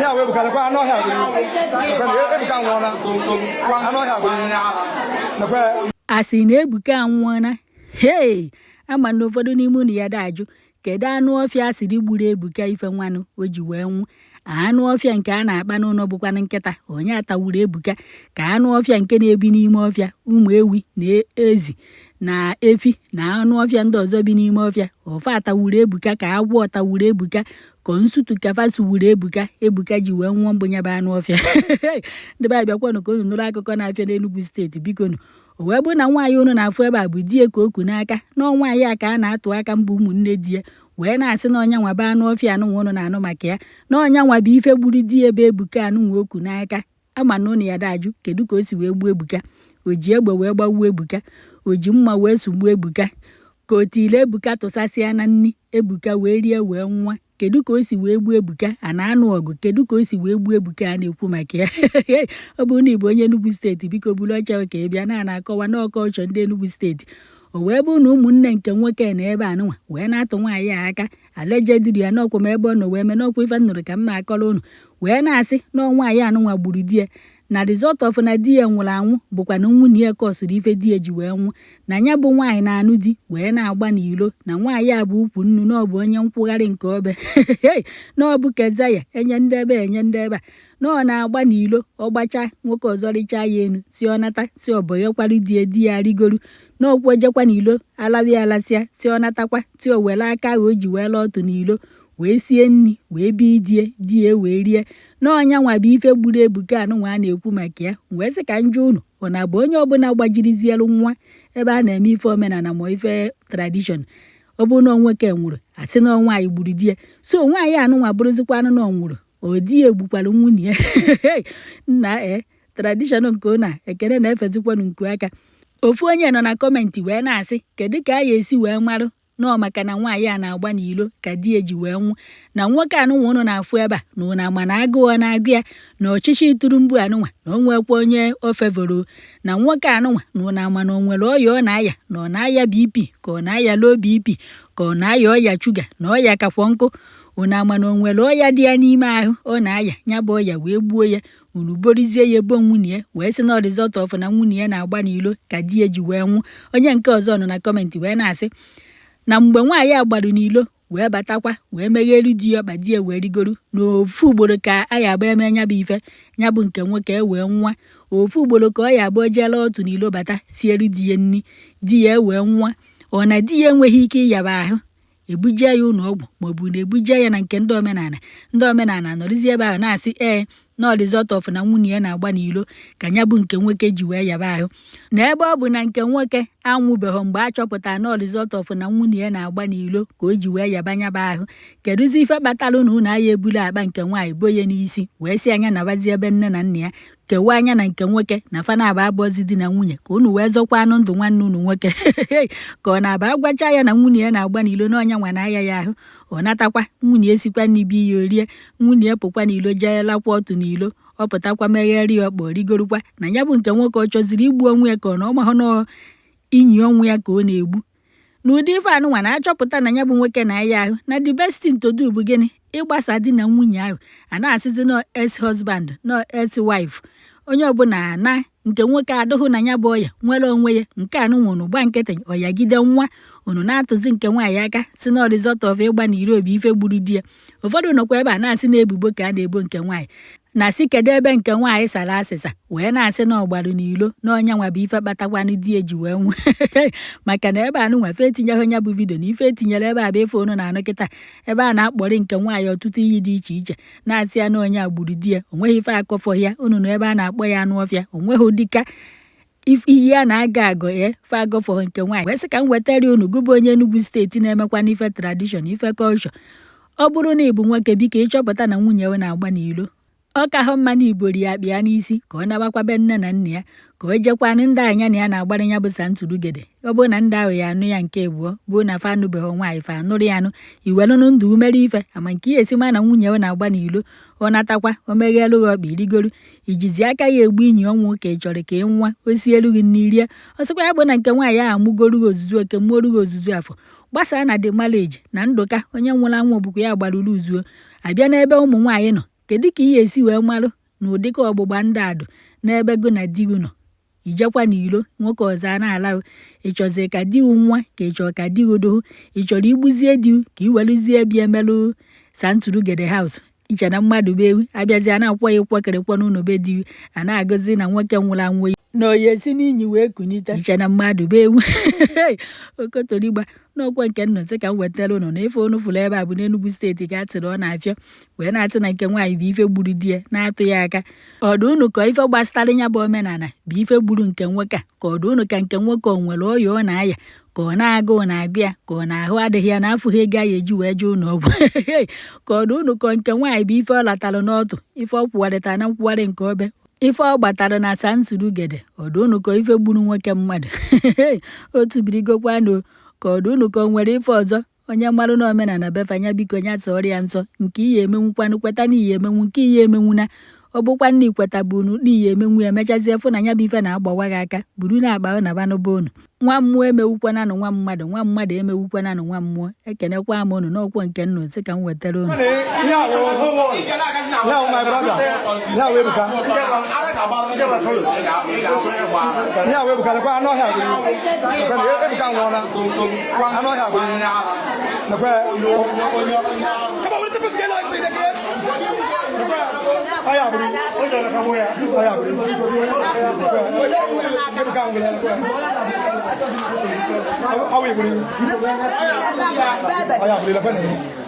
ya we buka kwa no ha e buka nwona ano ha na kwa asị na Ebuka anwụọna. Hey, ama na ụfọdụ n'ime unu ya da ajụ kedu anụ ọfịa asịrị gburu Ebuka ife nwanụ o ji wee nwụ. Anụ ọfịa nke a na-akpa n'ụlọ bụkwanụ nkịta onye atawuru Ebuka ka anụ ọfịa nke na-ebi n'ime ọfịa ụmụ ewi na ezi na efi na anụ ọfịa ndị ọzọ bi n'ime ọfịa ofe atawuru Ebuka ka agwọ tawuru Ebuka ka nsutu kafasu wuru Ebuka ji wee nwụọ mbụ ya bụ anụ ọfịa. Ndị be abịakwanụ ka unu nụrụ akụkọ na-afịa n'Enugu steeti bikonu. O wee bụ na nwaanyị unu na-afụ ebe a bụ die ka oku n'aka n'ọnwa ya ka a na-atụ aka mbụ ụmụnne di ya wee na-asị na ọnya nwaba anụ ọfịa anụnwa unu na-anụ maka ya na ọnya nwaba ife gburu di ebe Ebuka anụnwa oku n'aka. Ama na unu ya dajụ kedu ka o si wee gbuo Ebuka. O ji egbe wee gbagbuo Ebuka, o ji mma wee sugbuo Ebuka, ka o tile Ebuka tụsasịa na nni Ebuka wee rie wee nwa. Kedu ka o si wee gbuo Ebuka a na-anụ ọgụ kedu ka o si wee gbuo Ebuka a na-ekwu maka ya. Ọ bụ na Igbo onye Enugu steeti biko buru oche ka ị bịa na-akọwa n'ọkọlchọ ndị Enugu steeti. O wee bụ na ụmụnne nke nwoke na ebe anụnwa wee na-atụ nwaanyị a aka allegedly ya n'ọkwa ma ebe ọ nọ wee mee n'ọkwa ife nnụrụ ka m na-akọrọ unu wee na-asị na nwaanyị anụnwa gburu di ya na result of na di ya nwụrụ anwụ bụkwa na nwunye ya kọsụrụ ife di ya ji wee nwụ na ya bụ nwaanyị na-anụ di wee na-agba n'ilo na nwaanyị a bụ ukwu nnu na ọ bụ onye nkwụgharị nke obe na ọ bụ Kezaya enye ndị ebe enye ndị ebe a na ọ na-agba n'ilo ọgbacha nwoke ọzọ rịcha ya enu si ọ nata si ọ bọnyekwarụ di ya rigoru na okwu ejekwa n'ilo alabịa alasịa si ọ natakwa si o were aka o ji wee lọọ otu n'ilo wee sie nri wee bi di ya wee rie na ọnya nwa bụ ife gburu Ebuka anụnwa a na-ekwu maka ya wee sị ka njụ unu ọ na-abụ onye ọbụla gbajirizielu nwa ebe a na-eme ife omenala ma ife tradishọn ọ bụ na nwoke nwụrụ asị na nwaanyị gburu di ya so nwaanyị anụnwa bụrụzikwa anụ na ọ nwụrụ o di ya egbukwara nwunye ya nna tradishọn nke ụna ekene na-efezikwanụ nke aka. Ofu onye nọ na kọmentị wee na-asị kedu ka a ga-esi wee marụ nọọ maka na nwaanyị a na-agba n'ilo ka di ya ji wee nwụ na nwoke anụnwa unu na-afụ ebe a na unu ama na agụụ na-agụ ya na ọchịchị ịtụrụmgbu anụnwa na o nwekwa onye o fevoro na nwoke anụnwa na unu ama na o nwere ọya ọ na-aya na ọ na-aya BP ka ọ na-aya low BP ka ọ na-aya ọya shuga na ọya kakwọ nkụ unu ama na o nwere ọya dị ya n'ime ahụ ọ na-aya ya bụ ọya wee gbuo ya unu borizie ya ebo nwunye ya wee sị na result of na nwunye ya na-agba n'ilo ka di ya ji wee nwụ. Onye nke ọzọ nọ na kọmentị wee na-asị na mgbe nwaanyị a gbaru n'ilo wee batakwa wee megheri di ya ọkpa di ya wee rigoru na ofu ugboro ka a ya agba eme nya bụ ife nya bụ nke nwoke wee nwa ofu ugboro ka ọ ya agba ojela otu n'ilo bata sieri di ya nni di ya wee nwa ọ na di ya enweghị ike ịyaba ahụ ebuje ya ụlọ ọgwụ maọbụ na ebuje ya na nke ndị omenala nọrịzie ebe ahụ na-asị na result of na nwunye ya na-agba n'ilo ka ya bụ nke nwoke ji wee yaba ahụ na ebe ọ bụ na nke nwoke anwụbeghị mgbe a chọpụtara na result of na nwunye ya na-agba n'ilo ka o ji wee yaba nyaba ahụ. Kedụzi ife kpatara na unu aya ebulu akpa nke nwaanyị boye n'isi wee si anya nabazi ebe nne na nna ya kewa anya na nke nwoke na fanaba abụọzi di na nwunye ka unu wee zọkwa anụ ndụ nwanne unu nwoke ka ọ na-aba agwacha ya na nwunye ya na-agba n'ilo na ọnya nwa na-aya ya ahụ ọ natakwa nwunye esikwa n'ibi ya orie nwunye pụkwa n'ilo jeelakwa otu n'ilo ọ pụtakwa megheri ya ọkpọ rigorukwa na ya bụ nke nwoke ọ chọziri igbu onwe ya ka ọ na ọmahụ na inyi onwe ya ka ọ na-egbu n'ụdị ife anụnwa na-achọpụta na ya bụ nwoke na-aya ahụ na the best thing to do bụ gịnị ịgbasa di na nwunye ahụ a na-asịzi na ex-husband na ex-wife onye ọbụla na nke nwoke adụghị na ya bụ ọya nwere onwe ya nke anụnwa unu gba nkịtị ọyagide nwa unu na-atụzi nke nwaanyị aka si na result of ịgba n'iro obi ife gburu di ya. Ụfọdụ nọkwa ebe a na-asị na ebubo ka a na-ebo nke nwaanyị na si kedu ebe nke nwaanyị sara asịsa wee na-asị na ọgbaru n'ilo na ọnya nwa bụ ife kpatakwanụ di ya ji wee nwụ maka na ebe anụnwa fe etinyeghị onye bụ vidio na ife etinyere ebe a bụ ife onu na-anụ kịta ebe a na-akpọrị nke nwaanyị ọtụtụ iyi dị iche iche na-asị ya na onye agburu di ya onweghị ife akọfọ ya unu na ebe a na-akpọ ya anụ ọfịa onweghị dịka iyi a na-aga agọ fe agọfọ nke nwaanyị wee sị ka m wetara unu gụbụ onye Enugu steeti na-emekwa n'ife tradishọn ife kọlchọ. Ọ bụrụ na ịbụ nwoke biko ịchọpụta na nwunye ya na-agba n'ilo ọ ka hụ mma na ibori ya kpịa n'isi ka ọ nabakwabe nne na nna ya ka o jekwanụ ndị anya na ya na-agbara ya bụ santụrụgede ọ bụrụ na ndị ahụ ya anụ ya nke abụọ bụ na fa anụbeghị nwaanyị fa anụrụ ya anụ iwelụnụ ndụ umere ife ama nke ihe esi ma na nwunye ya na-agba n'ilo ọ natakwa o meghelu gị ọkpa irigoro ijizi aka ya egbu inyi ọnwụ ka ị chọrọ ka ị nwa o sielu gị n'irie ọ sịkwa ya bụ na nke nwaanyị ahụ amụgoru gị ozuzu oke mmụọrụ gị ozuzu afọ gbasaa na dị maleji na Ndụka onye nwụrụ anwụ bụkwa ya gbaruru uzuo abịa n'ebe ụmụ nwaanyị nọ kedu ka ị ga-esi wee marụ na ụdịka ọgbụgba ndị adụ n'ebe gụ na di gị nọ ijekwa n'ilo nwoke ọzọ a na-ala ị chọzie ka di gị nwa ka ị chọrọ ka di gị doho ị chọrọ igbuzie di ka ị weluzie bịa emelụ Santuru-Gede House iche na mmadụ be ewu abịazi a na-akwa ya kwekịrịkwa n'ụlọ be di a na-agọzi na nwoke nwụrụ anwụ na oyi esi n'inyi wee kunite iche na mmadụ be ewu okotorigba n'ọkwa nke nnọtị ka m wetara ụnụ na ife unu fụrụ ebe a bụ n'Enugu steeti ka atịrị ọ na-afịa wee na-atụ na nke nwaanyị bụ ife gburu di ya na-atụ ya aka ọdụ unu ka ife gbasara ya bụ omenala bụ ife gburu nke nwoke a ka ọdụ unu ka nke nwoke o nwere ọya ọ na-aya ka ọ na-agụụ na-agụ ya ka ọ na-ahụ adịghị ya n'afọ ha ego ya eji wee jee ụlọ ọgwụ ka ọdụ unu ka nke nwaanyị bụ ife ọ latara n'ọtụ ife ọ kwụgharịtara na nkwụgharị nke obe ife ọ gbatara na Santuru-Gede ọdụ unu ka ife gburu nwoke mmadụ otu birigokwanụ ka ọdụ unu ka o nwere ife ọzọ onye marụ na omenala befanya biko nya tụọrọ ya nsọ nke ihe emenwukwanụ kweta na ihe emenwu nke ihe emenwuna ọ bụkwa nna ikweta bụ unu n'ihi emenwu emechazie fụ na ya bụ ife na-agbawa gị aka buru na-akpa na banụba unu nwa mmụọ emewukwananụ nwa mmadụ emewukwananụ nwa mmụọ ekenekwa m unu n'ọkwọ nke nna otu ka m wetara unu How are you?